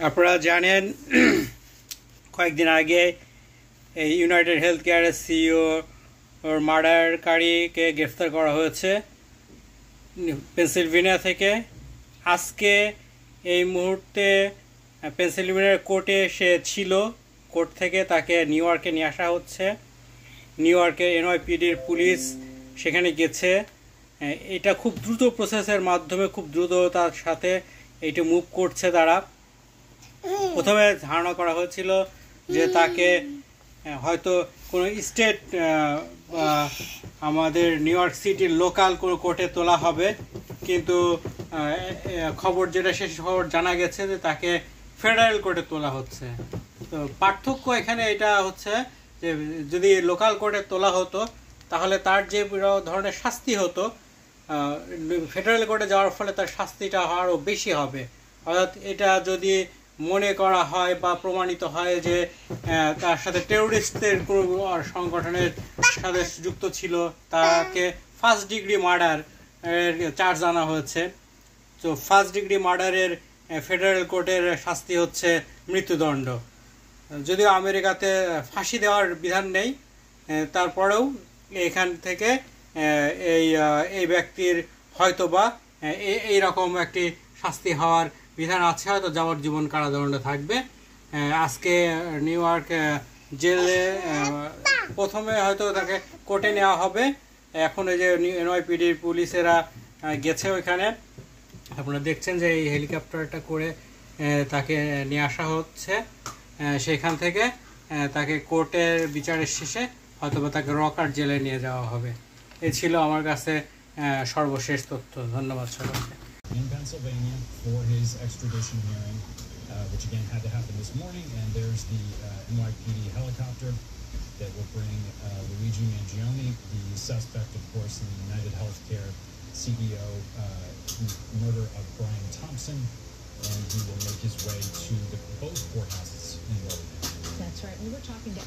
আপনারা জানেন কয়েকদিন আগে এই ইউনাইটেড হেলথ কেয়ারের সিইও ওর মার্ডারকারীকে গ্রেফতার করা হয়েছে পেনসিলভেনিয়া থেকে। আজকে এই মুহূর্তে পেনসিলভেনিয়ার কোর্টে সে ছিল। কোর্ট থেকে তাকে নিউ ইয়র্কে নিয়ে আসা হচ্ছে। নিউ ইয়র্কের এনওয়াইপিডির পুলিশ সেখানে গেছে। এটা খুব দ্রুত প্রসেসের মাধ্যমে খুব দ্রুততার সাথে এইটা মুভ করছে তারা। প্রথমে ধারণা করা হয়েছিল যে তাকে হয়তো কোনো স্টেট আমাদের নিউ ইয়র্ক সিটির লোকাল কোনো কোর্টে তোলা হবে, কিন্তু খবর যেটা শেষ খবর জানা গেছে যে তাকে ফেডারেল কোর্টে তোলা হচ্ছে। তো পার্থক্য এখানে এটা হচ্ছে যে যদি লোকাল কোর্টে তোলা হতো তাহলে তার যে ধরনের শাস্তি হতো, ফেডারেল কোর্টে যাওয়ার ফলে তার শাস্তিটা আরও বেশি হবে। অর্থাৎ এটা যদি মনে করা হয় বা প্রমাণিত হয় যে তার সাথে টেরোরিস্টদের কোনো সংগঠনের সাথে যুক্ত ছিল, তাকে ফার্স্ট ডিগ্রি মার্ডার চার্জ আনা হয়েছে। তো ফার্স্ট ডিগ্রি মার্ডারের ফেডারেল কোর্টের শাস্তি হচ্ছে মৃত্যুদণ্ড। যদিও আমেরিকাতে ফাঁসি দেওয়ার বিধান নেই, তারপরেও এখান থেকে এই ব্যক্তির হয়তোবা এইরকম একটি শাস্তি হওয়ার বিধান আছে, হয়তো যাবজ্জীবন কারাদণ্ড থাকবে। আজকে নিউ ইয়র্ক জেলে প্রথমে হয়তো তাকে কোর্টে নেওয়া হবে। এখন এই যে এনওয়াইপিডির পুলিশেরা গেছে ওইখানে, আপনারা দেখছেন যে এই হেলিকপ্টারটা করে তাকে নিয়ে আসা হচ্ছে। সেখান থেকে তাকে কোর্টের বিচারের শেষে হয়তোবা তাকে রকার জেলে নিয়ে যাওয়া হবে। এই ছিল আমার কাছে সর্বশেষ তথ্য। ধন্যবাদ সবাইকে। In Pennsylvania for his extradition hearing, which again had to happen this morning, and there's the NYPD helicopter that will bring Luigi Mangione, the suspect, of course, in the United Healthcare CEO murder of Brian Thompson, and he will make his way to both courthouses in Rhode Island. That's right. We were talking to